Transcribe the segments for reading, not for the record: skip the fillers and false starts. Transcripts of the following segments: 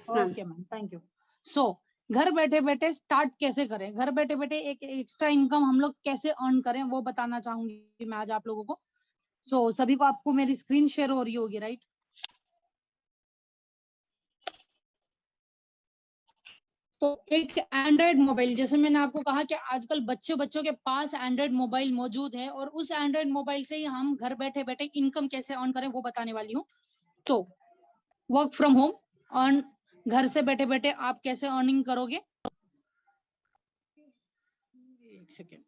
Okay ma'am, thank you. So घर बैठे बैठे स्टार्ट कैसे करें, घर बैठे बैठे एक एक्स्ट्रा इनकम हम लोग कैसे अर्न करें, वो बताना चाहूंगी मैं आज आप लोगों को। सो सभी को, आपको मेरी स्क्रीन शेयर हो रही होगी, राइट? तो एक एंड्रॉयड मोबाइल, जैसे मैंने आपको कहा कि आजकल बच्चों के पास एंड्रॉयड मोबाइल मौजूद है, और उस एंड्रॉयड मोबाइल से ही हम घर बैठे बैठे इनकम कैसे अर्न करें वो बताने वाली हूँ। तो वर्क फ्रॉम होम, अर्न, घर से बैठे बैठे आप कैसे अर्निंग करोगे। एक सेकेंड।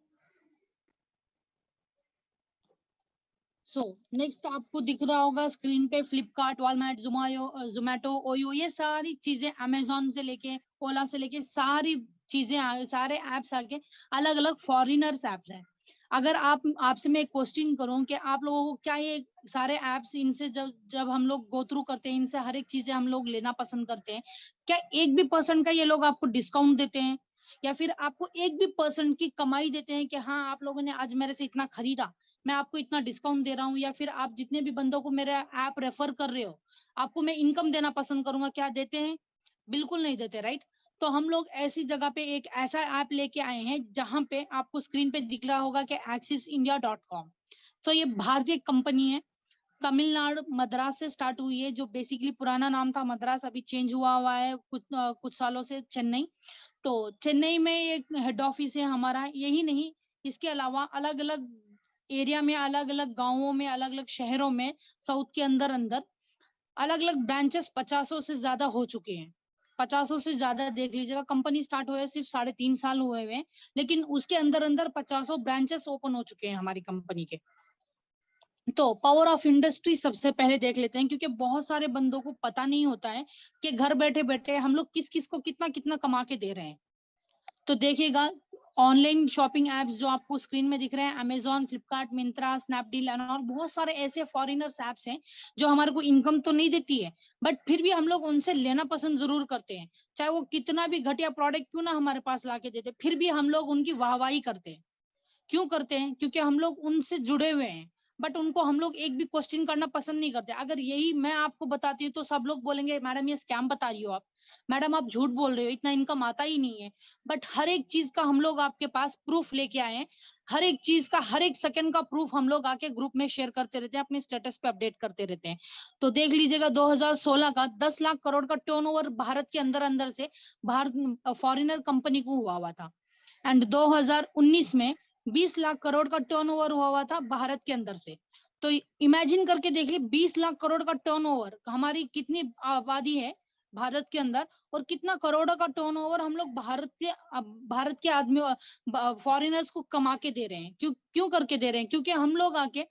सो नेक्स्ट आपको दिख रहा होगा स्क्रीन पे फ्लिपकार्ट, वॉलमार्ट, जोमेटो, ओयो, ये सारी चीजें, अमेजोन से लेके ओला से लेके सारी चीजें, सारे एप्स आके अलग अलग फॉरिनर्स एप्स हैं। अगर आपसे मैं एक क्वेश्चन करूं कि आप लोगों को क्या ये सारे एप्स, इनसे जब जब हम लोग गो थ्रू करते हैं, इनसे हर एक चीजें हम लोग लेना पसंद करते हैं, क्या एक भी % का ये लोग आपको डिस्काउंट देते हैं, या फिर आपको एक भी % की कमाई देते हैं कि हाँ आप लोगों ने आज मेरे से इतना खरीदा, मैं आपको इतना डिस्काउंट दे रहा हूँ, या फिर आप जितने भी बंदों को मेरा ऐप रेफर कर रहे हो, आपको मैं इनकम देना पसंद करूंगा, क्या देते हैं? बिल्कुल नहीं देते, राइट? तो हम लोग ऐसी जगह पे एक ऐसा ऐप लेके आए हैं जहां पे आपको स्क्रीन पे दिख रहा होगा कि AxisIndia.com। तो ये भारतीय कंपनी है, तमिलनाडु मद्रास से स्टार्ट हुई है, जो बेसिकली पुराना नाम था मद्रास, अभी चेंज हुआ है कुछ सालों से चेन्नई। तो चेन्नई में एक हेड ऑफिस है हमारा, यही नहीं, इसके अलावा अलग अलग एरिया में, अलग अलग गांवों में, अलग अलग शहरों में, साउथ के अंदर अंदर अलग अलग ब्रांचेस 50 से ज्यादा हो चुके हैं। 50 से ज्यादा देख लीजिएगा, कंपनी स्टार्ट हुए सिर्फ 3.5 साल हुए हैं, लेकिन उसके अंदर अंदर 50 ब्रांचेस ओपन हो चुके हैं हमारी कंपनी के। तो पावर ऑफ इंडस्ट्री सबसे पहले देख लेते हैं, क्योंकि बहुत सारे बंदों को पता नहीं होता है कि घर बैठे बैठे हम लोग किस किस को कितना कितना कमा के दे रहे हैं। तो देखिएगा, ऑनलाइन शॉपिंग एप्स जो आपको स्क्रीन में दिख रहे हैं, Amazon, Flipkart, Myntra, Snapdeal and और बहुत सारे ऐसे फॉरेनर्स एप्स हैं जो हमारे को इनकम तो नहीं देती है, बट फिर भी हम लोग उनसे लेना पसंद जरूर करते हैं, चाहे वो कितना भी घटिया प्रोडक्ट क्यों ना हमारे पास लाके देते, फिर भी हम लोग उनकी वाहवाही करते हैं। क्यों करते हैं? क्योंकि हम लोग उनसे जुड़े हुए हैं, बट उनको हम लोग एक भी क्वेश्चन करना पसंद नहीं करते। अगर यही मैं आपको बताती हूँ तो सब लोग बोलेंगे मैडम ये स्कैम बता रही हो आप, मैडम आप झूठ बोल रहे हो, इतना इनकम आता ही नहीं है। बट हर एक चीज का हम लोग आपके पास प्रूफ लेके आए हैं, हर एक चीज का, हर एक सेकंड का प्रूफ हम लोग आके ग्रुप में शेयर करते रहते हैं, अपने स्टेटस पे अपडेट करते रहते हैं। तो देख लीजिएगा, 2016 का 10 लाख करोड़ का टर्नओवर भारत के अंदर अंदर से भारत फॉरेनर कंपनी को हुआ था। एंड 2019 में 20 लाख करोड़ का टर्नओवर हुआ था भारत के अंदर से। तो इमेजिन करके देख ली, 20 लाख करोड़ का टर्नओवर, हमारी कितनी आबादी है भारत के अंदर, और कितना करोड़ों का टर्नओवर हम लोग भारत के आदमी, फॉरेनर्स को कमा के दे रहे हैं। क्यों क्यों करके दे रहे हैं? क्योंकि हम लोग आके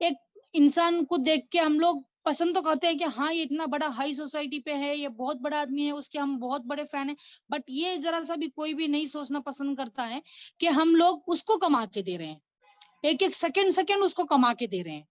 एक इंसान को देख के हम लोग पसंद तो करते हैं कि हाँ ये इतना बड़ा हाई सोसाइटी पे है, ये बहुत बड़ा आदमी है, उसके हम बहुत बड़े फैन हैं, बट ये जरा सा भी कोई भी नहीं सोचना पसंद करता है कि हम लोग उसको कमा के दे रहे हैं, एक एक सेकंड सेकंड उसको कमा के दे रहे हैं।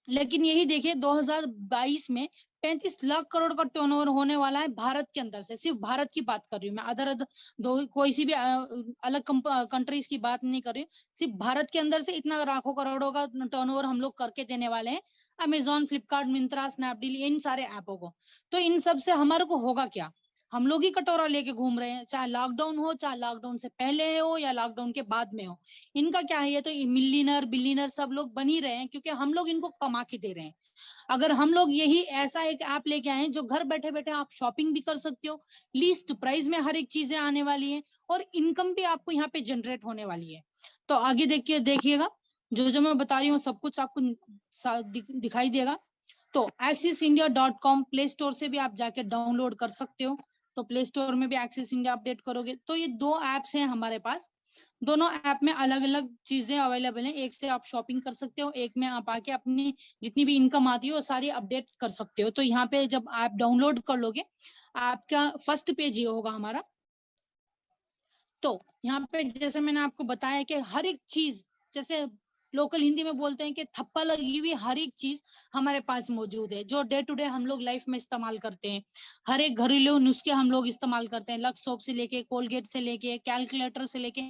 लेकिन यही देखिए, 2022 में 35 लाख करोड़ का टर्नओवर होने वाला है भारत के अंदर से, सिर्फ भारत की बात कर रही हूँ मैं, अदर दो कोई सी भी अलग कंट्रीज की बात नहीं कर रही हूँ, सिर्फ भारत के अंदर से इतना लाखों करोड़ों का टर्नओवर हम लोग करके देने वाले हैं अमेजॉन, फ्लिपकार्ट, मिंत्रा, स्नैपडील, इन सारे ऐपों को। तो इन सब से हमारे को होगा क्या? हम लोग ही कटोरा लेके घूम रहे हैं, चाहे लॉकडाउन हो, चाहे लॉकडाउन से पहले हो या लॉकडाउन के बाद में हो। इनका क्या है, ये तो मिलियनर बिलियनर सब लोग बन ही रहे हैं, क्योंकि हम लोग इनको कमा के दे रहे हैं। अगर हम लोग यही ऐसा एक ऐप लेके आए जो घर बैठे बैठे आप शॉपिंग भी कर सकते हो, लीस्ट प्राइस में हर एक चीजें आने वाली है, और इनकम भी आपको यहाँ पे जनरेट होने वाली है। तो आगे देखिएगा, जो जो मैं बता रही हूँ सब कुछ आपको दिखाई देगा। तो AxisIndia.com प्ले स्टोर से भी आप जाके डाउनलोड कर सकते हो। तो प्ले स्टोर में भी एक्सिस इंडिया अपडेट करोगे तो ये 2 ऐप्स हैं हमारे पास। दोनों ऐप में अलग अलग चीजें अवेलेबल हैं, एक से आप शॉपिंग कर सकते हो, एक में आप आके अपनी जितनी भी इनकम आती है वो सारी अपडेट कर सकते हो। तो यहाँ पे जब आप डाउनलोड कर लोगे, आपका फर्स्ट पेज ये होगा हमारा। तो यहाँ पे जैसे मैंने आपको बताया कि हर एक चीज, जैसे लोकल हिंदी में बोलते हैं कि थप्पा लगी हुई हर एक चीज हमारे पास मौजूद है, जो डे टू डे हम लोग लाइफ में इस्तेमाल करते हैं। हर एक घरेलू नुस्खे हम लोग इस्तेमाल करते हैं, लक्स सोप से लेके, कोलगेट से लेके, कैलकुलेटर से लेके,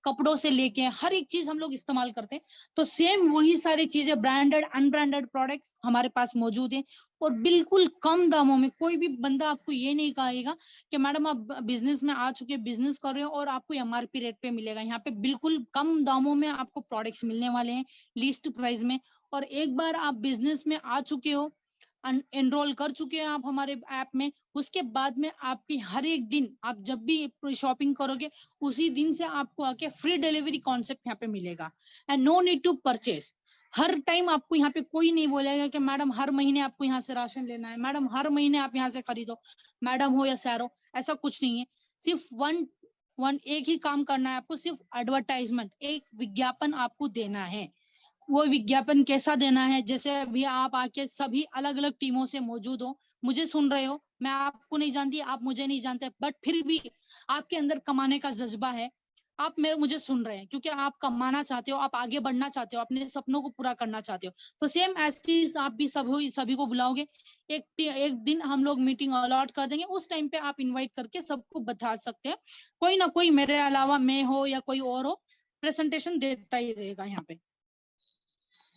कपड़ों से लेके, हर एक चीज हम लोग इस्तेमाल करते हैं। तो सेम वही सारी चीजें, ब्रांडेड अनब्रांडेड प्रोडक्ट्स हमारे पास मौजूद है। और बिल्कुल कम दामों में। कोई भी बंदा आपको ये नहीं कहेगा कि मैडम आप बिजनेस में आ चुके बिजनेस कर रहे हो और आपको एमआरपी रेट पे मिलेगा। यहाँ पे बिल्कुल कम दामों में आपको प्रोडक्ट्स मिलने वाले हैं, लीस्ट प्राइस में। और एक बार आप बिजनेस में आ चुके हो, एनरोल कर चुके हैं आप हमारे ऐप में, उसके बाद में आपकी हर एक दिन आप जब भी शॉपिंग करोगे उसी दिन से आपको आके फ्री डिलीवरी कॉन्सेप्ट यहाँ पे मिलेगा। And no need to purchase. हर टाइम आपको यहाँ पे कोई नहीं बोलेगा कि मैडम हर महीने आपको यहाँ से राशन लेना है, मैडम हर महीने आप यहाँ से खरीदो, मैडम हो या सैर हो, ऐसा कुछ नहीं है। सिर्फ वन वन एक ही काम करना है आपको, सिर्फ एडवर्टाइजमेंट, एक विज्ञापन आपको देना है। वो विज्ञापन कैसा देना है, जैसे अभी आप आके सभी अलग अलग टीमों से मौजूद हो, मुझे सुन रहे हो, मैं आपको नहीं जानती, आप मुझे नहीं जानते, बट फिर भी आपके अंदर कमाने का जज्बा है, आप मुझे सुन रहे हैं क्योंकि आप कमाना चाहते हो, आप आगे बढ़ना चाहते हो, अपने सपनों को पूरा करना चाहते हो। तो सेम एज चीज आप भी सभी को बुलाओगे, एक दिन हम लोग मीटिंग अलॉट कर देंगे, उस टाइम पे आप इनवाइट करके सबको बता सकते हैं। कोई ना कोई मेरे अलावा, मैं हो या कोई और हो, प्रेजेंटेशन देता ही रहेगा यहाँ पे।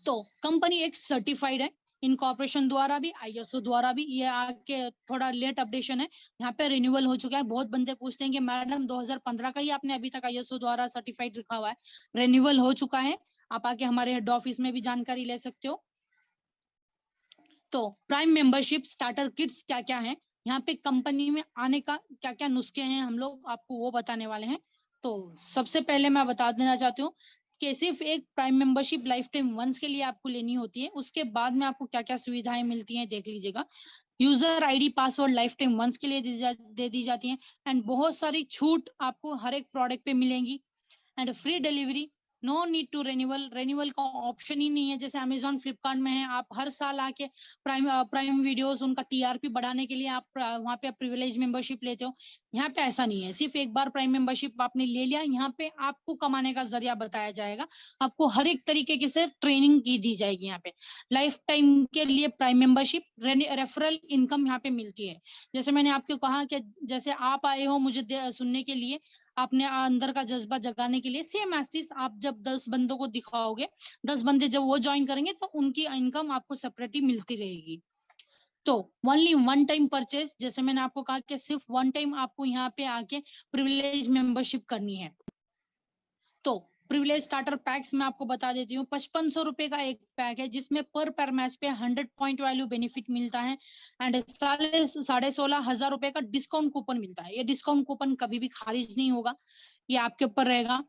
तो कंपनी एक सर्टिफाइड है इनकॉर्पोरेशन द्वारा भी, आईएसओ द्वारा भी। ये आके थोड़ा लेट अपडेशन है, यहाँ पे रिन्यूअल हो चुका है। बहुत बंदे पूछते हैं कि मैडम 2015 का ही आपने अभी तक आईएसओ द्वारा सर्टिफाइड रखा हुआ है। रिन्यूअल हो चुका है, आप आके हमारे हेड ऑफिस में भी जानकारी ले सकते हो। तो प्राइम मेंबरशिप स्टार्टर किट्स क्या क्या है, यहाँ पे कंपनी में आने का क्या क्या नुस्खे हैं, हम लोग आपको वो बताने वाले हैं। तो सबसे पहले मैं बता देना चाहती हूँ कि सिर्फ एक prime membership lifetime once के लिए आपको लेनी होती है, उसके बाद में आपको क्या क्या सुविधाएं मिलती हैं देख लीजिएगा। User ID password lifetime once के लिए दे दी जाती है। एंड बहुत सारी छूट आपको हर एक प्रोडक्ट पे मिलेंगी। And free delivery, no need to renewal का ऑप्शन ही नहीं है, जैसे अमेजॉन फ्लिपकार्ट में है, आप हर साल आके प्राइम वीडियोस उनका टीआरपी बढ़ाने के लिए आप वहाँ पे प्रिविलेज मेंबरशिप लेते हो। यहाँ पे ऐसा नहीं है, सिर्फ एक बार प्राइम मेंबरशिप आपने ले लिया, यहाँ पे आपको कमाने का जरिया बताया जाएगा, आपको हर एक तरीके की से ट्रेनिंग की दी जाएगी। यहाँ पे लाइफ टाइम के लिए प्राइम मेंबरशिप, रेफरल इनकम यहाँ पे मिलती है। जैसे मैंने आपको कहा कि जैसे आप आए हो मुझे सुनने के लिए, अपने अंदर का जज्बा जगाने के लिए, सेम एज आप जब 10 बंदों को दिखाओगे, 10 बंदे जब वो ज्वाइन करेंगे तो उनकी इनकम आपको सेपरेटली मिलती रहेगी। तो ओनली वन टाइम परचेज, जैसे मैंने आपको कहा कि सिर्फ वन टाइम आपको यहाँ पे आके प्रिविलेज मेंबरशिप करनी है। तो प्रिविलेज स्टार्टर पैक्स मैं आपको बता देती हूँ, 5500 रुपए का एक पैक है, जिसमें पर मैच पे 100 पॉइंट वैल्यू बेनिफिट मिलता है। एंड 16,500 रुपए का डिस्काउंट कूपन मिलता है। ये डिस्काउंट कूपन कभी भी खारिज नहीं होगा, ये आपके ऊपर रहेगा,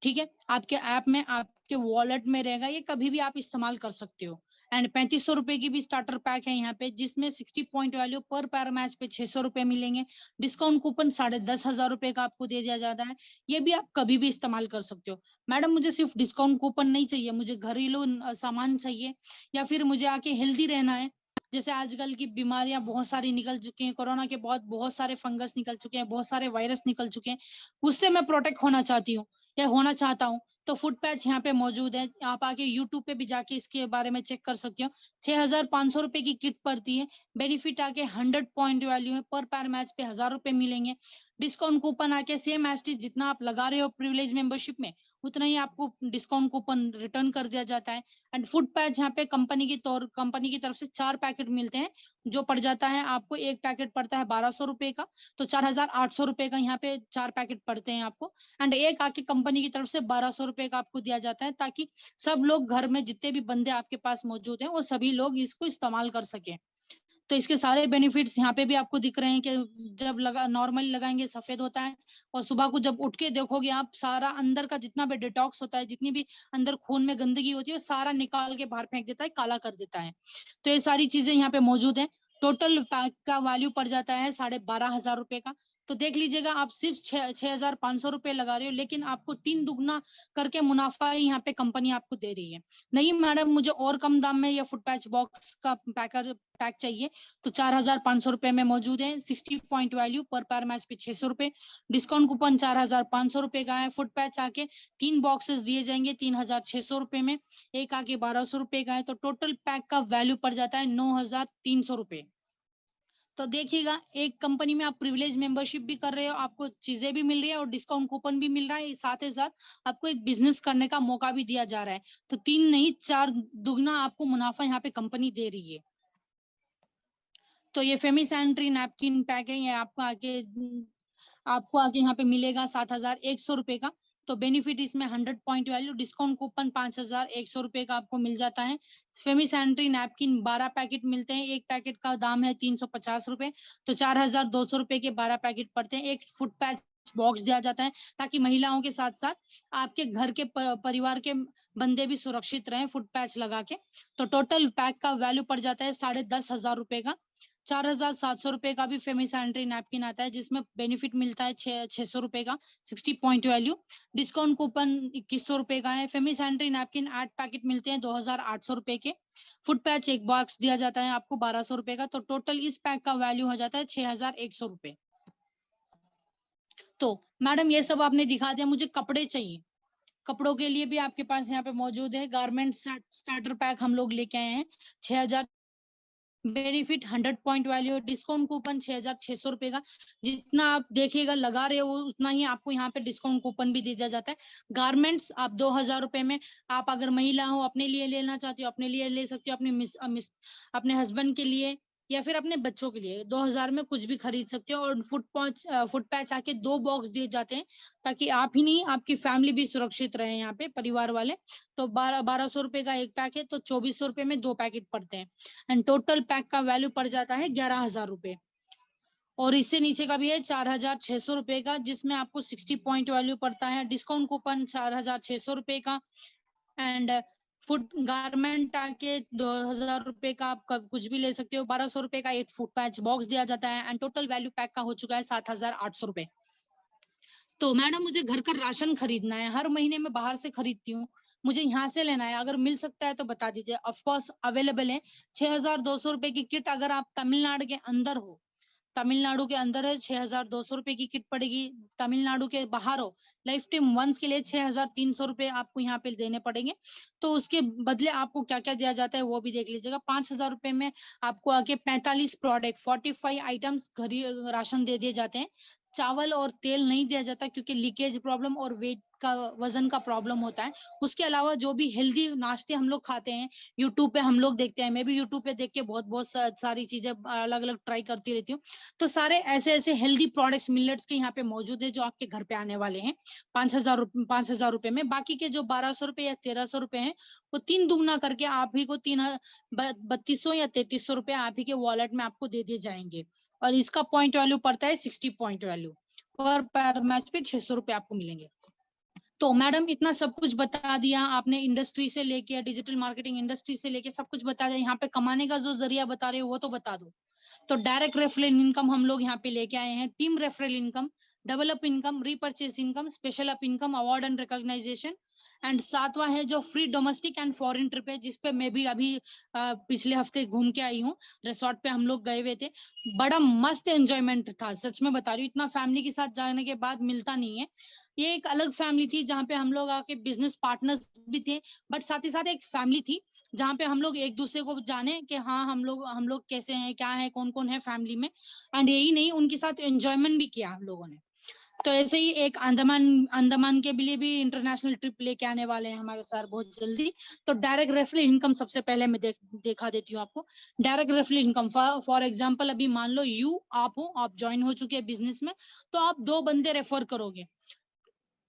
ठीक है, आपके ऐप में, आपके वॉलेट में रहेगा, ये कभी भी आप इस्तेमाल कर सकते हो। एंड 3500 रुपए की भी स्टार्टर पैक है यहाँ पे, जिसमें 60 पॉइंट वैल्यू पर मैच पे 600 रुपए मिलेंगे। डिस्काउंट कूपन 10,500 रुपए का आपको दे दिया जाता है, ये भी आप कभी भी इस्तेमाल कर सकते हो। मैडम मुझे सिर्फ डिस्काउंट कूपन नहीं चाहिए, मुझे घरेलू सामान चाहिए, या फिर मुझे आके हेल्दी रहना है। जैसे आजकल की बीमारियां बहुत सारी निकल चुकी हैं, कोरोना के बाद बहुत सारे फंगस निकल चुके हैं, बहुत सारे वायरस निकल चुके हैं, उससे मैं प्रोटेक्ट होना चाहती हूँ या होना चाहता हूँ, तो फुट पैच यहाँ पे मौजूद है। आप आके यूट्यूब पे भी जाके इसके बारे में चेक कर सकते हो। 6,500 रुपए की किट पड़ती है, बेनिफिट आके 100 पॉइंट वैल्यू है, पर मैच पे 1,000 रुपए मिलेंगे। डिस्काउंट कूपन आके सेम एज इट इज, जितना आप लगा रहे हो प्रिविलेज मेंबरशिप में, उतना ही आपको डिस्काउंट कूपन रिटर्न कर दिया जाता है। एंड फुड पैच यहाँ पे कंपनी की तरफ से 4 पैकेट मिलते हैं, जो पड़ जाता है आपको, एक पैकेट पड़ता है 1,200 रुपए का, तो 4,800 रुपए का यहाँ पे 4 पैकेट पड़ते हैं आपको। एंड एक आके कंपनी की तरफ से 1,200 रुपए का आपको दिया जाता है, ताकि सब लोग घर में जितने भी बंदे आपके पास मौजूद हैं वो सभी लोग इसको इस्तेमाल कर सके। तो इसके सारे बेनिफिट्स यहाँ पे भी आपको दिख रहे हैं कि जब नॉर्मली लगाएंगे सफेद होता है, और सुबह को जब उठ के देखोगे आप, सारा अंदर का जितना भी डिटॉक्स होता है, जितनी भी अंदर खून में गंदगी होती है, वो सारा निकाल के बाहर फेंक देता है, काला कर देता है। तो ये सारी चीजें यहाँ पे मौजूद है। टोटल पैक का वैल्यू पड़ जाता है 12,500 रुपए का। तो देख लीजिएगा, आप सिर्फ 6,500 रुपए लगा रहे हो, लेकिन आपको 3 दुगना करके मुनाफा यहाँ पे कंपनी आपको दे रही है। नहीं मैडम मुझे और कम दाम में या फुट पैच बॉक्स का पैक चाहिए, तो 4,500 रुपए में मौजूद है। 60 पॉइंट वैल्यू, पर मैच पे 600 रुपए, डिस्काउंट कूपन 4,500 रुपए का है। फुट पैच आके 3 बॉक्सेस दिए जाएंगे 3,600 रुपए में, एक आके 1,200 रुपए का है। तो टोटल पैक का वैल्यू पड़ जाता है 9,300 रुपए। तो देखिएगा, एक कंपनी में आप प्रिविलेज मेंबरशिप भी कर रहे हो, आपको चीजें भी मिल रही है और डिस्काउंट कूपन भी मिल रहा है, साथ ही साथ आपको एक बिजनेस करने का मौका भी दिया जा रहा है। तो 3 नहीं 4 दुगना आपको मुनाफा यहाँ पे कंपनी दे रही है। तो ये फेमी सैनिटरी नैपकिन पैक है, ये आपको आगे यहाँ पे मिलेगा 7,100 रुपए का। तो बेनिफिट इसमें 100 पॉइंट वैल्यू, डिस्काउंट कूपन 5,100 रुपए का आपको मिल जाता है। फेमी सैनिटरी नैपकिन 12 पैकेट मिलते हैं, एक पैकेट का दाम है 350 रुपए, तो 4,200 रुपए के 12 पैकेट पड़ते हैं। एक फुट पैच बॉक्स दिया जाता है ताकि महिलाओं के साथ साथ आपके घर के परिवार के बंदे भी सुरक्षित रहें फुट पैच लगा के। तो टोटल पैक का वैल्यू पड़ जाता है 10,500 रुपए का। 4,700 रुपए का भी फेमी सैनिटरी नैपकिन आता है, जिसमें बेनिफिट मिलता है 600 रुपए का, 60 पॉइंट वैल्यू। डिस्काउंट कूपन 2100 रुपए का है। फेमी सैनिटरी नैपकिन 8 पैकेट मिलते हैं 2,800 रुपए के। फुट पैच एक बॉक्स दिया जाता है आपको 1,200 रुपए का। तो टोटल इस पैक का वैल्यू हो जाता है 6,100 रुपए। तो मैडम ये सब आपने दिखा दिया, मुझे कपड़े चाहिए। कपड़ों के लिए भी आपके पास यहाँ पे मौजूद है। गारमेंट स्टार्टर पैक हम लोग लेके आए हैं 6,000, benefit 100 point value, discount coupon 6,600 रुपए का। जितना आप देखिएगा लगा रहे हो उतना ही आपको यहाँ पे डिस्काउंट कूपन भी दिया जाता है। गारमेंट्स आप 2,000 रुपए में, आप अगर महिला हो अपने लिए लेना चाहती हो अपने लिए ले सकती हो, अपने हस्बैंड के लिए या फिर अपने बच्चों के लिए 2,000 में कुछ भी खरीद सकते हो। और फुट पैच आके 2 बॉक्स दिए जाते हैं ताकि आप ही नहीं आपकी फैमिली भी सुरक्षित रहे यहाँ पे, परिवार वाले। तो 1,200 रुपए का एक पैक है, तो 2,400 रुपए में 2 पैकेट पड़ते हैं। एंड टोटल पैक का वैल्यू पड़ जाता है 11,000 रुपए। और इससे नीचे का भी है 4,600 रुपए का, जिसमें आपको 60 पॉइंट वैल्यू पड़ता है। डिस्काउंट कूपन 4,600 रुपए का। एंड फुट गारमेंट आके 2,000 रुपए का आप कुछ भी ले सकते हो। 1,200 रुपए का एक फुट पैच बॉक्स दिया जाता है। एंड टोटल वैल्यू पैक का हो चुका है 7,800 रुपए। तो मैडम मुझे घर का राशन खरीदना है, हर महीने में बाहर से खरीदती हूँ, मुझे यहाँ से लेना है, अगर मिल सकता है तो बता दीजिए। ऑफ कोर्स अवेलेबल है। 6,200 रुपए की किट, अगर आप तमिलनाडु के अंदर हो, तमिलनाडु के अंदर है 6,200 रुपए की किट पड़ेगी। तमिलनाडु के बाहर हो, लाइफ टाइम वंस के लिए 6,300 रुपए आपको यहाँ पे देने पड़ेंगे। तो उसके बदले आपको क्या क्या दिया जाता है वो भी देख लीजिएगा। 5,000 रुपए में आपको आके 45 प्रोडक्ट 45 आइटम्स राशन दे दिए जाते हैं। चावल और तेल नहीं दिया जाता क्योंकि लीकेज प्रॉब्लम और वेट का वजन का प्रॉब्लम होता है। उसके अलावा जो भी हेल्दी नाश्ते हम लोग खाते हैं, यूट्यूब पे हम लोग देखते हैं, मैं भी यूट्यूब पे देख के बहुत सारी चीजें अलग अलग ट्राई करती रहती हूँ। तो सारे ऐसे ऐसे हेल्दी प्रोडक्ट्स मिलेट्स के यहाँ पे मौजूद है जो आपके घर पे आने वाले हैं 5,000 रुपए में। बाकी के जो 1,200 रुपए या 1,300 रुपए हैं वो 3 दुगना करके आप ही को 3,3200 या 3,300 रुपए आप ही के वॉलेट में आपको दे दिए जाएंगे। और इसका पॉइंट वैल्यू पड़ता है 60 पॉइंट वैल्यू। पर मैच पे 600 रुपए आपको मिलेंगे। तो मैडम इतना सब कुछ बता दिया आपने, इंडस्ट्री से लेके डिजिटल मार्केटिंग इंडस्ट्री से लेके सब कुछ बता दिया। यहाँ पे कमाने का जो जरिया बता रहे हो वो तो बता दो। तो डायरेक्ट रेफरल इनकम हम लोग यहाँ पे लेके आए हैं, team referral income, develop income, repurchase income, special up income, award and recognition. And 7वां है जो free domestic and foreign trip है, जिसपे मैं भी अभी पिछले हफ्ते घूम के आई हूँ। रिसोर्ट पे हम लोग गए हुए थे, बड़ा मस्त एंजॉयमेंट था, सच में बता रही हूँ। इतना फैमिली के साथ जाने के बाद मिलता नहीं है। ये एक अलग फैमिली थी जहाँ पे हम लोग आके बिजनेस पार्टनर्स भी थे, बट साथ ही साथ एक फैमिली थी जहाँ पे हम लोग एक दूसरे को जाने कि हाँ हम लोग कैसे हैं, क्या है, कौन कौन है फैमिली में। एंड यही नहीं, उनके साथ एंजॉयमेंट भी किया हम लोगों ने। तो ऐसे ही एक अंडमान के लिए भी इंटरनेशनल ट्रिप लेके आने वाले हैं हमारे सर बहुत जल्दी। तो डायरेक्ट रेफरल इनकम सबसे पहले मैं दिखा देती हूँ आपको। Direct referral income for example, अभी मान लो आप ज्वाइन हो चुके हैं बिजनेस में, तो आप 2 बंदे रेफर करोगे।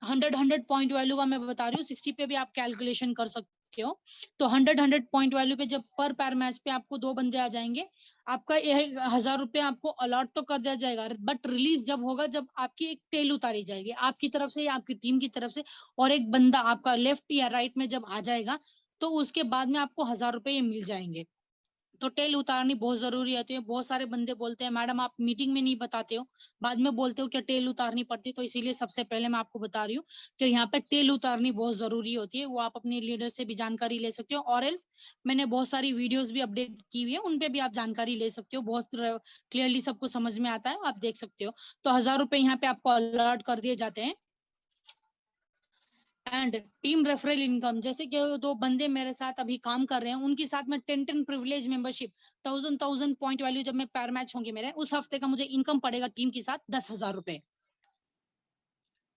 100 पॉइंट वैल्यू का मैं बता रही हूँ, 60 पे भी आप कैलकुलेशन कर सकते हो। तो 100 पॉइंट वैल्यू पे जब पर मैच पे आपको 2 बंदे आ जाएंगे, आपका 1,000 रुपए आपको अलॉट तो कर दिया जाएगा, बट रिलीज जब होगा जब आपकी एक टेल उतारी जाएगी आपकी तरफ से या आपकी टीम की तरफ से, और एक बंदा आपका लेफ्ट या राइट में जब आ जाएगा तो उसके बाद में आपको 1,000 रुपए ये मिल जाएंगे। तो टेल उतारनी बहुत जरूरी होती है। बहुत सारे बंदे बोलते हैं मैडम आप मीटिंग में नहीं बताते हो, बाद में बोलते हो क्या टेल उतारनी पड़ती है। तो इसीलिए सबसे पहले मैं आपको बता रही हूँ कि यहाँ पे टेल उतारनी बहुत जरूरी होती है। वो आप अपने लीडर से भी जानकारी ले सकते हो, और एल्स मैंने बहुत सारी वीडियोस भी अपडेट की हुई है, उनपे भी आप जानकारी ले सकते हो। बहुत क्लियरली सबको समझ में आता है, आप देख सकते हो। तो 1,000 रुपए यहाँ पे आपको अलॉट कर दिए जाते हैं। एंड टीम रेफरल इनकम, जैसे कि 2 बंदे मेरे साथ अभी काम कर रहे हैं, उनके साथ में 10 प्रिविलेज मेंबरशिप 1,000 पॉइंट वैल्यू जब मैं पैर मैच होंगे मेरे, उस हफ्ते का मुझे इनकम पड़ेगा टीम के साथ 10,000 रुपए।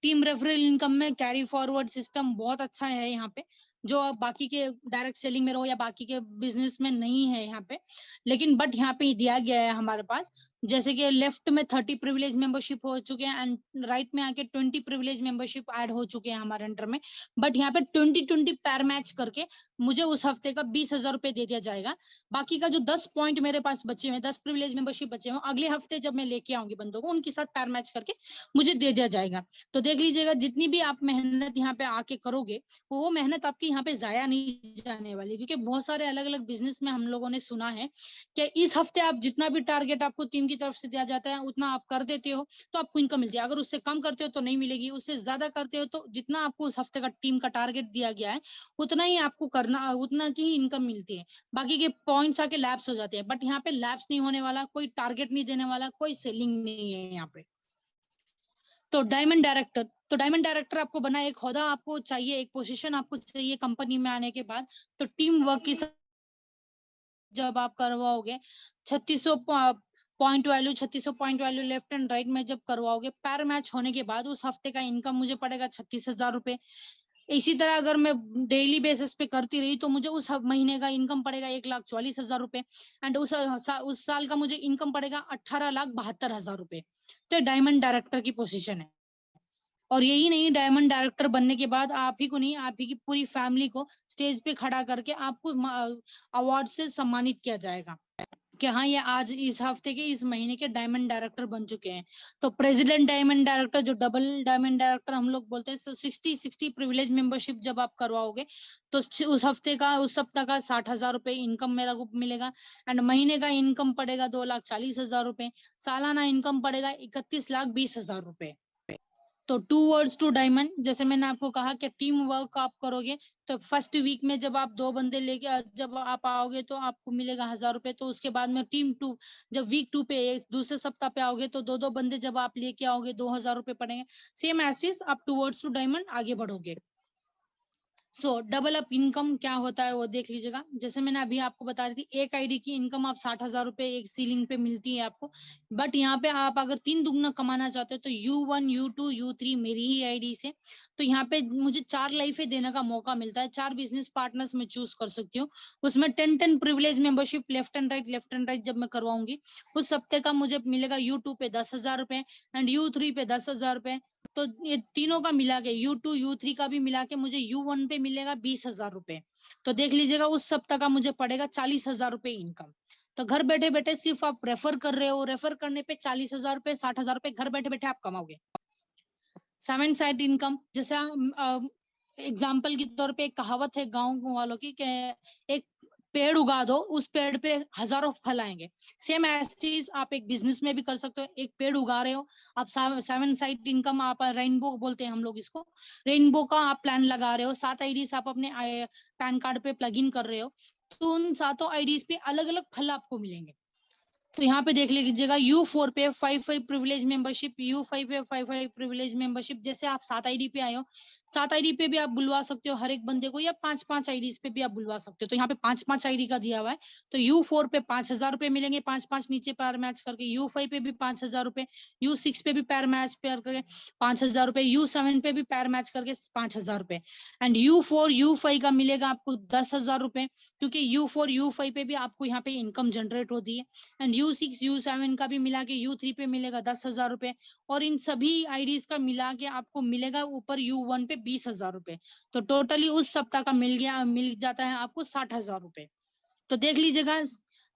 टीम रेफरल इनकम में कैरी फॉरवर्ड सिस्टम बहुत अच्छा है यहाँ पे। जो बाकी के डायरेक्ट सेलिंग में रहो या बाकी के बिजनेस में नहीं है यहाँ पे, लेकिन बट यहाँ पे दिया गया है हमारे पास। जैसे कि लेफ्ट में 30 प्रिविलेज मेंबरशिप हो चुके हैं एंड राइट में आके 20 प्रिविलेज मेंबरशिप ऐड हो चुके हैं हमारे अंडर में। बट यहाँ पे 20-20 पैर मैच करके मुझे उस हफ्ते का 20,000 रुपए दे दिया जाएगा। बाकी का जो 10 पॉइंट मेरे पास बचे हुए, 10 प्रिविलेज मेंबरशिप बचे हुए, अगले हफ्ते जब मैं लेके आऊंगी बंदों को, उनके साथ पैर मैच करके मुझे दे दिया जाएगा। तो देख लीजिएगा, जितनी भी आप मेहनत यहाँ पे आके करोगे, वो मेहनत आपकी यहाँ पे जाया नहीं जाने वाली, क्योंकि बहुत सारे अलग अलग बिजनेस में हम लोगों ने सुना है कि इस हफ्ते आप जितना भी टारगेट आपको टीम की तरफ से दिया जाता है उतना आप कर देते हो तो आपको इनकम मिलती है, अगर उससे कम करते हो तो नहीं मिलेगी, उससे ज्यादा करते हो तो जितना आपको उस हफ्ते का टीम का टारगेट दिया गया है उतना ही आपको करना, उतना की ही इनकम मिलती है। बाकी के पॉइंट्स आके लैप्स हो जाते हैं, बट यहाँ पे लैप्स नहीं होने वाला, कोई टारगेट नहीं देने वाला, कोई सेलिंग नहीं है यहाँ पे। तो डायमंड डायरेक्टर आपको बना, एक होदा आपको चाहिए, एक पोजीशन आपको चाहिए कंपनी में आने के बाद। तो टीम वर्क की जब आप करवाओगे 3600 point value, 3600 point value left and right में जब करवाओगे, पैर मैच होने के बाद उस हफ्ते का इनकम मुझे पड़ेगा 36,000 रुपए। इसी तरह अगर मैं डेली बेसिस पे करती रही तो मुझे उस महीने का इनकम पड़ेगा 1,44,000 रुपए एंड उस साल का मुझे इनकम पड़ेगा 18,72,000 रुपए। तो डायमंड डायरेक्टर की पोजीशन है। और यही नहीं, डायमंड डायरेक्टर बनने के बाद आप ही को नहीं, आप ही की पूरी फैमिली को स्टेज पे खड़ा करके आपको अवार्ड से सम्मानित किया जाएगा कि हाँ ये आज इस हफ्ते के इस महीने के डायमंड डायरेक्टर बन चुके हैं। तो प्रेसिडेंट डायमंड डायरेक्टर, जो डबल डायमंड डायरेक्टर हम लोग बोलते हैं, तो 60 प्रिविलेज मेंबरशिप जब आप करवाओगे तो उस हफ्ते का, उस सप्ताह का 60,000 रुपए इनकम मेरा को मिलेगा एंड महीने का इनकम पड़ेगा 2,40,000 रुपए, सालाना इनकम पड़ेगा 31,20,000 रुपए। तो 2 वर्ड्स टू डायमंड, जैसे मैंने आपको कहा कि टीम वर्क आप करोगे तो फर्स्ट वीक में जब आप 2 बंदे लेके जब आप आओगे तो आपको मिलेगा 1,000 रुपए। तो उसके बाद में टीम 2, जब वीक 2 पे दूसरे सप्ताह पे आओगे तो 2-2 बंदे जब आप लेके आओगे 2,000 रुपए पड़ेंगे। सेम एज आप 2 वर्ड्स टू डायमंड आगे बढ़ोगे। सो डबल अप इनकम क्या होता है वो देख लीजिएगा। जैसे मैंने अभी आपको बता दी थी, एक आईडी की इनकम आप 60,000 रुपए एक सीलिंग पे मिलती है आपको। बट यहाँ पे आप अगर 3 दुगना कमाना चाहते हो तो U1, U2, U3 मेरी ही आईडी से, तो यहाँ पे मुझे 4 लाइफे देने का मौका मिलता है, 4 बिजनेस पार्टनर्स में चूज कर सकती हूँ। उसमें 10-10 privilege membership left and right जब मैं करवाऊंगी, उस हफ्ते का मुझे मिलेगा U2 पे 10,000 रुपए एंड U3 पे 10,000 रुपए। तो ये तीनों का मिला के U2, U3 का भी मिला के मुझे U1 पे मिलेगा 20,000 रुपए। तो देख लीजिएगा उस सप्ताह का मुझे पड़ेगा 40,000 रुपए इनकम। तो घर बैठे बैठे सिर्फ आप रेफर कर रहे हो, रेफर करने पे 40,000 रुपए, 60,000 रुपए घर बैठे बैठे आप कमाओगे। 7 साइड इनकम, जैसे एग्जाम्पल के तौर पे एक कहावत है गाँव वालों की कि एक पेड़ उगा दो, उस पेड़ पे हजारों फल आएंगे। सेम ऐसी चीज आप एक बिजनेस में भी कर सकते हो। एक पेड़ उगा रहे हो आप, 7 साइड इनकम, आप रेनबो बोलते हैं हम लोग इसको, रेनबो का आप प्लान लगा रहे हो, 7 आईडीज आप अपने पैन कार्ड पे प्लग इन कर रहे हो, तो उन 7 आईडीज पे अलग अलग फल आपको मिलेंगे। तो यहाँ पे देख लीजिएगा U4 पे 5 प्रिविलेज मेंबरशिप, U5 पे 5 प्रिविलेज मेंबरशिप। जैसे आप 7 आईडी पे आए हो, 7 आईडी पे भी आप बुलवा सकते हो हर एक बंदे को, या 5-5 आईडीज पे भी आप बुलवा सकते हो। तो यहाँ पे 5-5 आईडी का दिया हुआ है। तो U4 पे 5,000 रुपए मिलेंगे, 5-5 नीचे पैर मैच करके। U5 पे भी 5,000 रुपए, U6 पे भी पैर मैच करके 5,000 रुपए, U7 पे भी पैर मैच करके 5,000 रुपए एंड U4, U5 का मिलेगा आपको 10,000 रुपए, क्योंकि U4, U5 पे भी आपको यहाँ पे इनकम जनरेट होती है एंड U6, U7 का भी मिला के U3 पे मिलेगा 10,000 रुपए और इन सभी आईडीज का मिला के आपको मिलेगा ऊपर U1 पे 20,000 रुपए। तो टोटली उस सप्ताह का मिल जाता है आपको 60,000 रुपए। तो देख लीजिएगा,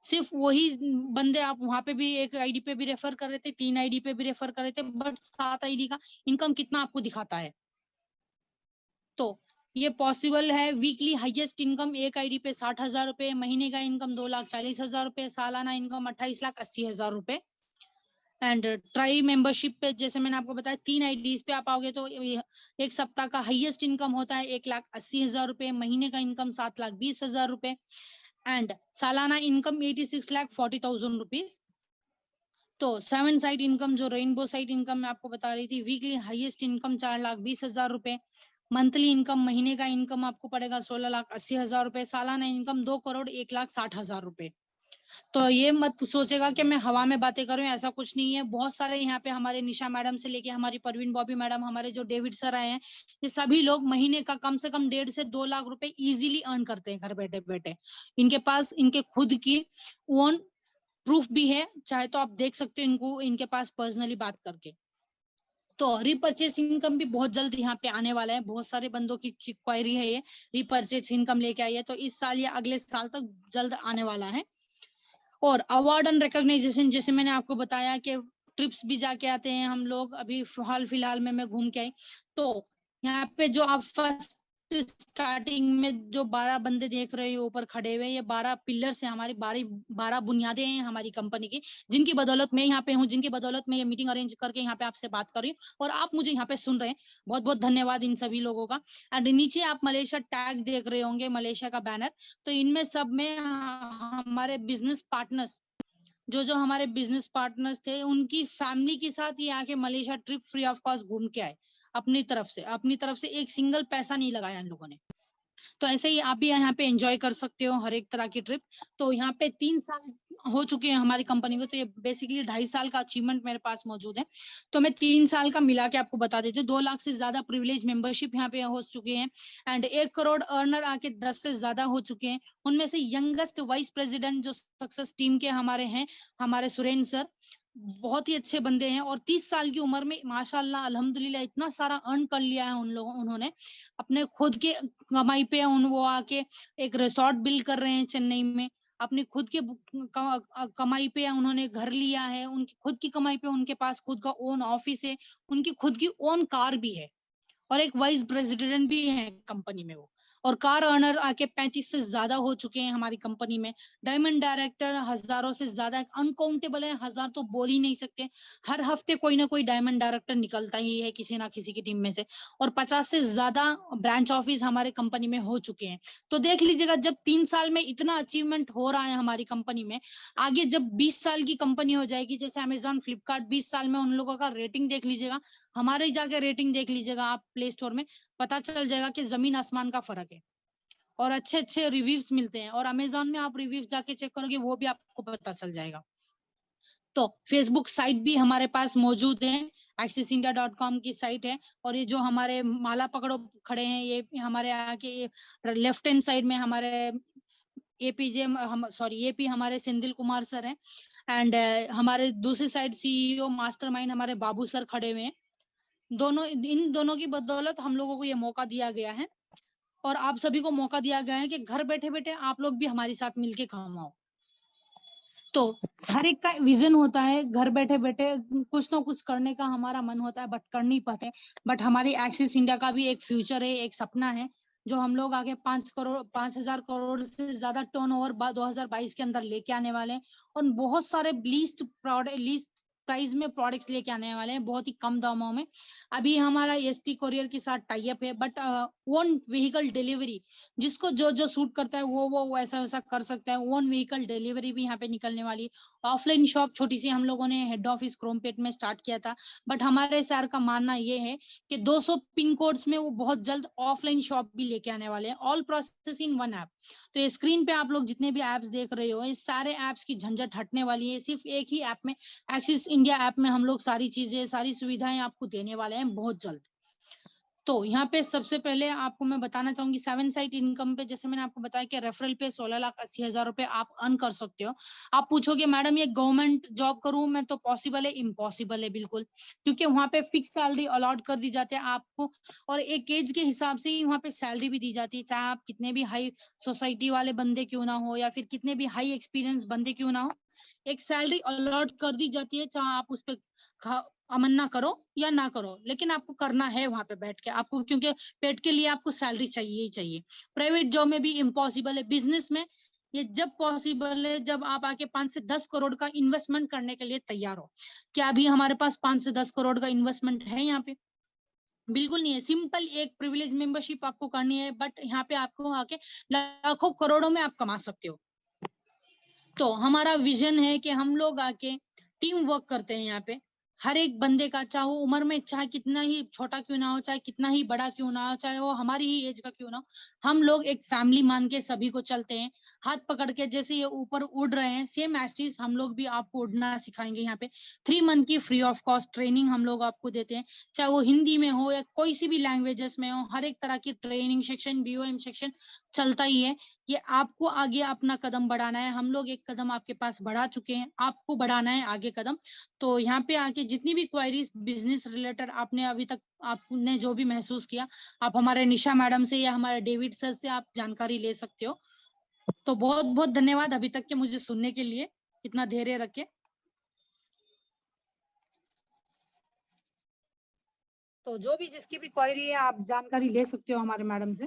सिर्फ वही बंदे आप वहां पे भी एक आईडी पे भी रेफर कर रहे थे, 3 आईडी पे भी रेफर कर रहे थे, बट 7 आईडी का इनकम कितना आपको दिखाता है। तो ये पॉसिबल है। वीकली हाईएस्ट इनकम एक आईडी पे 60,000 रुपए, महीने का इनकम 2,40,000 रुपए, सालाना इनकम 28,80,000 रुपए एंड ट्राई मेंबरशिप पे जैसे मैंने आपको बताया 3 आईडीज पे आप आओगे तो एक सप्ताह का हाईएस्ट इनकम होता है 1,80,000 रुपए, महीने का इनकम 7,20,000 रुपए एंड सालाना इनकम 86,40,000 रुपीज। तो 7 साइड इनकम जो रेनबो साइड इनकम मैं आपको बता रही थी, वीकली हाईएस्ट इनकम 4,20,000 रुपए, मंथली इनकम महीने का इनकम आपको पड़ेगा 16,80,000 रुपए, सालाना इनकम 2,01,60,000 रुपए। तो ये मत सोचेगा कि मैं हवा में बातें करूं, ऐसा कुछ नहीं है। बहुत सारे यहाँ पे हमारे निशा मैडम से लेके हमारी परवीन बॉबी मैडम, हमारे जो डेविड सर आए हैं, ये सभी लोग महीने का कम से कम 1.5 से 2 लाख रुपए इजीली अर्न करते हैं घर बैठे बैठे। इनके पास इनके खुद की ओन प्रूफ भी है, चाहे तो आप देख सकते हो इनको, इनके पास पर्सनली बात करके। तो रिपर्चेस इनकम भी बहुत जल्द यहाँ पे आने वाला है। बहुत सारे बंदों की क्वायरी है ये रिपर्चेस इनकम लेके आई है, तो इस साल या अगले साल तक जल्द आने वाला है। और अवार्ड एंड रिकॉग्नाइजेशन, जैसे मैंने आपको बताया कि ट्रिप्स भी जाके आते हैं हम लोग। अभी हाल फिलहाल में मैं घूम के आई, तो यहाँ पे जो आप फर्स्ट स्टार्टिंग में जो 12 बंदे देख रहे हो ऊपर खड़े हुए, ये 12 पिलर्स हैं हमारी, 12 बुनियादें हैं हमारी कंपनी की, जिनकी बदौलत मैं यहाँ पे हूँ, जिनकी बदौलत मैं ये मीटिंग अरेंज करके यहाँ पे आपसे बात कर रही हूँ और आप मुझे यहाँ पे सुन रहे हैं। बहुत बहुत धन्यवाद इन सभी लोगों का। एंड नीचे आप मलेशिया टैग देख रहे होंगे, मलेशिया का बैनर, तो इनमें सब में हमारे बिजनेस पार्टनर्स, जो हमारे बिजनेस पार्टनर्स थे, उनकी फैमिली के साथ ये आके Malaysia trip free of cost घूम के आए। अपनी तरफ से एक सिंगल पैसा नहीं लगाया इन लोगों ने। तो ऐसे ही आप भी यहाँ पे एंजॉय कर सकते हो हर एक तरह की ट्रिप। तो यहाँ पे 3 साल हो चुके हैं हमारी कंपनी को, तो ये बेसिकली 2.5 साल का अचीवमेंट मेरे पास मौजूद है। तो मैं 3 साल का मिला के आपको बता देती हूँ। 2 लाख से ज्यादा प्रिविलेज मेंबरशिप यहाँ पे हो चुके हैं एंड 1 करोड़ अर्नर आके 10 से ज्यादा हो चुके हैं। उनमें से यंगेस्ट वाइस प्रेसिडेंट जो सक्सेस टीम के हमारे हैं, हमारे सुरेंद्र सर, बहुत ही अच्छे बंदे हैं और 30 साल की उम्र में माशाल्लाह अल्हम्दुलिल्लाह इतना सारा अर्न कर लिया है उन्होंने अपने खुद के कमाई पे। वो आके एक रिसोर्ट बिल्ड कर रहे हैं चेन्नई में, अपनी खुद के कमाई पे उन्होंने घर लिया है, उनकी खुद की कमाई पे उनके पास खुद का ओन ऑफिस है, उनकी खुद की ओन कार भी है और एक वाइस प्रेसिडेंट भी है कंपनी में वो। और कार अर्नर आके 35 से ज्यादा हो चुके हैं हमारी कंपनी में। डायमंड डायरेक्टर हजारों से ज्यादा, अनकाउंटेबल है, हजार तो बोल ही नहीं सकते। हर हफ्ते कोई ना कोई डायमंड डायरेक्टर निकलता ही है किसी ना किसी की टीम में से। और 50 से ज्यादा ब्रांच ऑफिस हमारे कंपनी में हो चुके हैं। तो देख लीजिएगा, जब 3 साल में इतना अचीवमेंट हो रहा है हमारी कंपनी में, आगे जब 20 साल की कंपनी हो जाएगी, जैसे अमेजॉन फ्लिपकार्ट 20 साल में, उन लोगों का रेटिंग देख लीजिएगा, हमारे जाके रेटिंग देख लीजिएगा आप प्ले स्टोर में, पता चल जाएगा कि जमीन आसमान का फर्क है। और अच्छे अच्छे रिव्यूज मिलते हैं, और अमेजोन में आप रिव्यूज जाके चेक करोगे वो भी आपको पता चल जाएगा। तो फेसबुक साइट भी हमारे पास मौजूद है, accessindia.com की साइट है। और ये जो हमारे माला पकड़ो खड़े हैं, ये हमारे आके लेफ्ट हैंड साइड में हमारे एपी हमारे सेंदिल कुमार सर हैं। एंड हमारे दूसरी साइड सीईओ मास्टरमाइंड हमारे बाबू सर खड़े हुए हैं। इन दोनों की बदौलत हम लोगों को ये मौका दिया गया है और आप सभी को मौका दिया गया है कि घर बैठे बैठे आप लोग भी हमारे साथ मिलके कमाओ। तो हर एक का विजन होता है, घर बैठे बैठे कुछ ना कुछ करने का हमारा मन होता है, बट कर नहीं पाते। बट हमारी एक्सिस इंडिया का भी एक फ्यूचर है, एक सपना है, जो हम लोग आगे 5,000 करोड़ से ज्यादा टर्नओवर 2022 के अंदर लेके आने वाले हैं। और बहुत सारे लीस्ट प्राइस में प्रोडक्ट्स लेके आने वाले हैं, बहुत ही कम दामों में। अभी हमारा एसटी कोरियर के साथ टाई अप है, बट ओन व्हीकल डिलीवरी, जिसको जो जो सूट करता है वो ऐसा वैसा कर सकता है। ओन व्हीकल डिलीवरी भी यहाँ पे निकलने वाली है। ऑफलाइन शॉप छोटी सी हम लोगों ने हेड ऑफिस क्रोमपेट में स्टार्ट किया था, बट हमारे सर का मानना ये है कि 200 पिन कोड्स में वो बहुत जल्द ऑफलाइन शॉप भी लेके आने वाले हैं, all process in one app. तो ये स्क्रीन पे आप लोग जितने भी एप्स देख रहे हो, ये सारे एप्स की झंझट हटने वाली है। सिर्फ एक ही ऐप में, एक्सिस इंडिया ऐप में हम लोग सारी चीजें, सारी सुविधाएं आपको देने वाले हैं बहुत जल्द। तो यहाँ पे सबसे पहले आपको मैं बताना चाहूंगी 7 साइट इनकम पे, जैसे मैंने आपको बताया कि रेफरल पे 16,80,000 रुपए आप अर्न कर सकते हो। आप पूछोगे मैडम ये गवर्नमेंट जॉब करूं मैं तो पॉसिबल है? इम्पॉसिबल है बिल्कुल, क्योंकि वहां पे फिक्स सैलरी अलॉट कर दी जाती है आपको, और एक एज के हिसाब से ही वहां पे सैलरी भी दी जाती है। चाहे आप कितने भी हाई सोसाइटी वाले बंदे क्यों ना हो, या फिर कितने भी हाई एक्सपीरियंस बंदे क्यों ना हो, एक सैलरी अलॉट कर दी जाती है। चाहे आप उस पर अमन ना करो या ना करो, लेकिन आपको करना है वहां पे बैठ के आपको, क्योंकि पेट के लिए आपको सैलरी चाहिए ही चाहिए। प्राइवेट जॉब में भी इम्पॉसिबल है, बिजनेस में ये जब पॉसिबल है जब आप आके 5 से 10 करोड़ का इन्वेस्टमेंट करने के लिए तैयार हो। क्या अभी हमारे पास 5 से 10 करोड़ का इन्वेस्टमेंट है यहाँ पे? बिल्कुल नहीं है। सिंपल एक प्रिविलेज मेंबरशिप आपको करनी है, बट यहाँ पे आपको आके लाखों करोड़ों में आप कमा सकते हो। तो हमारा विजन है कि हम लोग आके टीम वर्क करते हैं यहाँ पे, हर एक बंदे का, चाहे वो उम्र में चाहे कितना ही छोटा क्यों ना हो, चाहे कितना ही बड़ा क्यों ना हो, चाहे वो हमारी ही एज का क्यों ना हो, हम लोग एक फैमिली मान के सभी को चलते हैं। हाथ पकड़ के जैसे ये ऊपर उड़ रहे हैं, सेम एज हम लोग भी आपको उड़ना सिखाएंगे यहाँ पे। 3 मंथ की फ्री ऑफ कॉस्ट ट्रेनिंग हम लोग आपको देते हैं, चाहे वो हिंदी में हो या कोई सी भी लैंग्वेजेस में हो, हर एक तरह की ट्रेनिंग सेक्शन, बीओएम सेक्शन चलता ही है। कि आपको आगे अपना कदम बढ़ाना है, हम लोग एक कदम आपके पास बढ़ा चुके हैं, आपको बढ़ाना है आगे कदम। तो यहाँ पे आके जितनी भी क्वायरीज बिजनेस रिलेटेड आपने अभी तक आपने जो भी महसूस किया, आप हमारे निशा मैडम से या हमारे डेविड सर से आप जानकारी ले सकते हो। तो बहुत बहुत धन्यवाद अभी तक के मुझे सुनने के लिए, इतना धैर्य रखे। तो जो भी जिसकी भी क्वायरी है आप जानकारी ले सकते हो हमारे मैडम से।